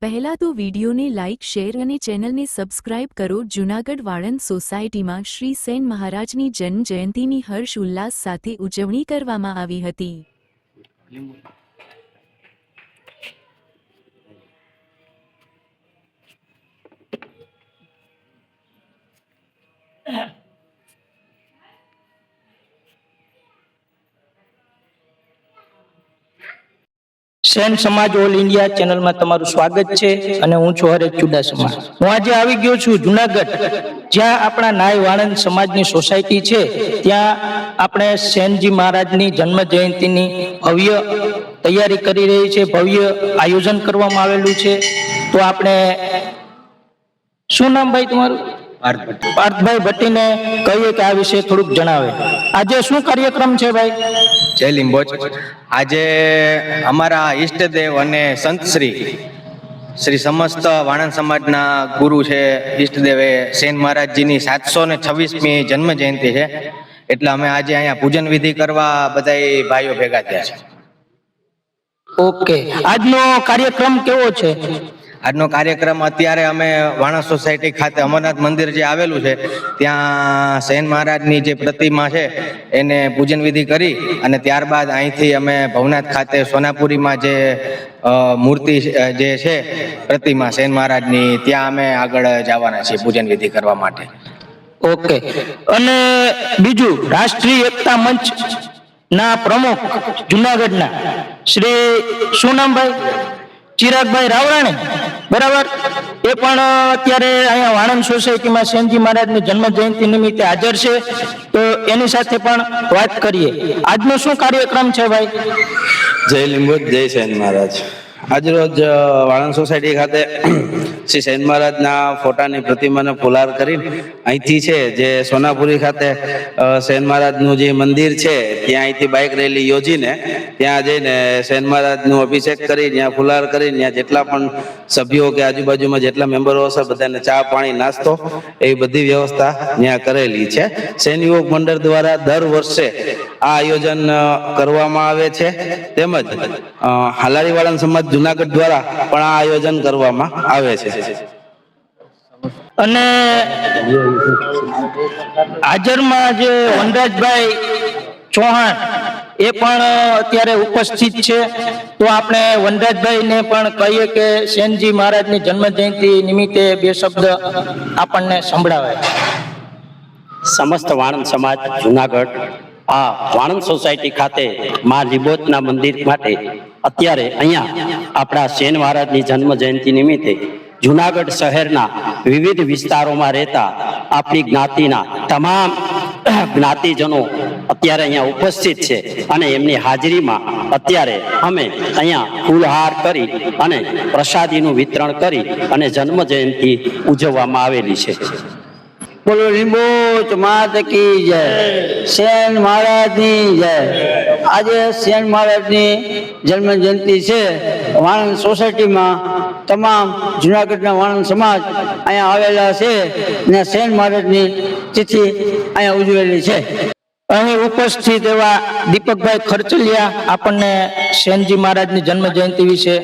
પહેલા તો વિડીયોને લાઇક શેર અને ચેનલને સબસ્ક્રાઇબ કરો। જૂનાગઢ વાળંદ સોસાયટીમાં શ્રી સેન મહારાજની જન્મ જયંતીની હર્ષ ઉલ્લાસ સાથે ઉજવણી કરવામાં આવી હતી। સેન સમાજ ઓલ ઇન્ડિયા ચેનલમાં તમારું સ્વાગત છે અને હું છું હરેશ ચુડાસમા। હું આજે આવી ગયો છું જૂનાગઢ, જ્યાં આપણા નાય વાણંદ સમાજની સોસાયટી છે। ત્યાં આપણે સેનજી મહારાજની જન્મ જયંતિની ભવ્ય તૈયારી કરી રહી છે, ભવ્ય આયોજન કરવામાં આવેલું છે। તો આપણે શું નામ ભાઈ તમારું? પાર્થભાઈ ભટ્ટીને કહીએ કે આ વિશે થોડુંક જણાવે। આજે શું કાર્યક્રમ છે ભાઈ? જય લીંબોચ। આજે અમારા ઈષ્ટદેવ અને સંત શ્રી સમસ્ત વાણંદ સમાજના ગુરુ છે ઈષ્ટદેવે સેન મહારાજજીની 726મી જન્મ જયંતિ છે, એટલે અમે આજે અહીંયા પૂજન વિધિ કરવા બધાય ભાઈઓ ભેગા થયા છે। ઓકે, આજનો કાર્યક્રમ કેવો છે? આજનો કાર્યક્રમ અત્યારે અમે વાણંદ સોસાયટી ખાતે અમરનાથ મંદિર જે આવેલું છે ત્યાં સેન મહારાજની જે પ્રતિમા છે એને પૂજન વિધિ કરી અને ત્યારબાદ અહીંથી અમે ભવનાથ ખાતે સોનાપુરીમાં જે મૂર્તિ જે છે પ્રતિમા સેન મહારાજની, ત્યાં અમે આગળ જવાના છીએ પૂજન વિધિ કરવા માટે। ઓકે, અને બીજું રાષ્ટ્રીય એકતા મંચ ના પ્રમુખ જૂનાગઢના શ્રી શું નામ ભાઈ? ચિરાગભાઈ રાવરાણી, બરાબર? એ પણ અત્યારે અહીંયા વાણંદ સોસાયટીમાં સેનજી મહારાજની જન્મ જયંતિ નિમિત્તે હાજર છે, તો એની સાથે પણ વાત કરીએ। આજનો શું કાર્યક્રમ છે ભાઈ? જય લીંબોચ, જય સેન મહારાજ। આજરોજ વાણંદ સોસાયટી ખાતે શ્રી સેન મહારાજના ફોટાની પ્રતિમાને ફુલાર કરીને અહીંથી છે જે સોનાપુરી ખાતે સેન મહારાજનું જે મંદિર છે ત્યાં અહીંથી બાઇક રેલી યોજીને ત્યાં જઈને સેન મહારાજનું અભિષેક કરી, ત્યાં ફુલાર કરી, ત્યાં જેટલા પણ સભ્યો કે આજુબાજુમાં જેટલા મેમ્બરો હશે બધાને ચા પાણી નાસ્તો એવી બધી વ્યવસ્થા ત્યાં કરેલી છે। સેન યુવક મંડળ દ્વારા દર વર્ષે આ આયોજન કરવામાં આવે છે, તેમજ હાલારી વાળંદ સમાજ જૂનાગઢ દ્વારા પણ આ આયોજન કરવામાં આવે છે। અને હાજરમાં જે વનરાજભાઈ ચૌહાણ એ પણ અત્યારે ઉપસ્થિત છે, તો આપણે વનરાજભાઈને પણ કહીએ કે સેનજી મહારાજની જન્મ જયંતિ નિમિત્તે બે શબ્દ આપણને સંભળાવે। સમસ્ત વાણંદ સમાજ જૂનાગઢ આ વાણંદ સોસાયટી ખાતે મા લીંબોચના મંદિર માટે અત્યારે અહીંયા આપણા સેન મહારાજની જન્મ જયંતિ નિમિત્તે જૂનાગઢ શહેરના વિવિધ વિસ્તારોમાં રહેતા આપણી જ્ઞાતિના તમામ જ્ઞાતિજનો અત્યારે અહીંયા ઉપસ્થિત છે અને એમની હાજરીમાં અત્યારે અમે અહીંયા ફૂલહાર કરી અને પ્રસાદીનું વિતરણ કરી અને જન્મ જયંતિ ઉજવવામાં આવેલી છે। બોલો લીંબોચ માત કી જય, સેન મહારાજની જય। આજે સેન મહારાજની જન્મ જયંતિ છે। વાણંદ સોસાયટીમાં તમામ જૂનાગઢના વાણંદ સમાજ અહીંયા આવેલા છે ને સેન મહારાજની તિથિ અહીંયા ઉજવેલી છે। અહીં ઉપસ્થિત એવા દીપકભાઈ ખરચલિયા આપણને સેનજી મહારાજની જન્મ જયંતિ વિશે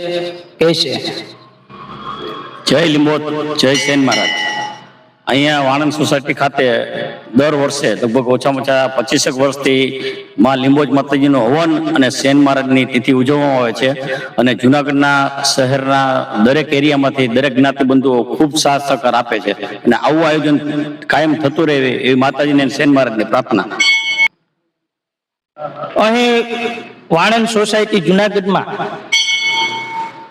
કહેશે। જય લીંબોચ, જય સેન મહારાજ। અહીંયા વાણંદ સોસાયટી ખાતે દર વર્ષે લગભગ ઓછામાં ઓછા 25 વર્ષથી માં લીંબોચ માતાજીનો હવન અને સેન મહારાજની તિથિ ઉજવવામાં આવે છે અને જૂનાગઢના શહેરના દરેક એરિયામાંથી દરેક જ્ઞાતિબંધુઓ ખૂબ સાથ સહકાર આપે છે અને આવું આયોજન કાયમ થતું રહે એવી માતાજીને સેન મહારાજની પ્રાર્થના। અહીં વાણંદ સોસાયટી જૂનાગઢમાં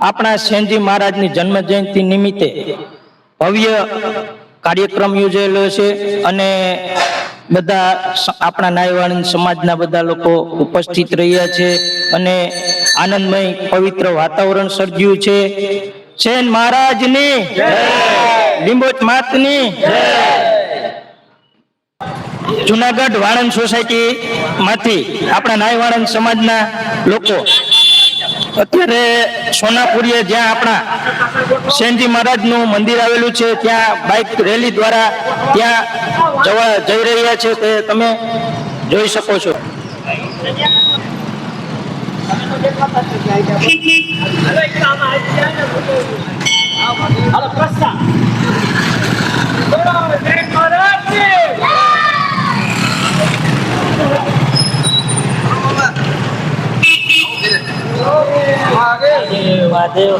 આપણા સેનજી મહારાજની જન્મ જયંતિ નિમિત્તે ભવ્ય કાર્યક્રમ યોજાયેલો છે અને બધા આપણા નાય વાણંદ સમાજના બધા લોકો ઉપસ્થિત રહ્યા છે અને આનંદમય પવિત્ર વાતાવરણ સર્જ્યું છે। સેન મહારાજની જય, લીંબોચ માતની જય। જૂનાગઢ વાણંદ સોસાયટી માંથી આપણા નાય વાણંદ સમાજના લોકો અત્યારે સોનાપુરીએ જ્યાં આપણા સેનજી મહારાજનું મંદિર આવેલું છે ત્યાં બાઇક રેલી દ્વારા ત્યાં જઈ રહ્યા છે, તે તમે જોઈ શકો છો। દેખાતા હાલો પ્રસ્થાન. મહાદેવ.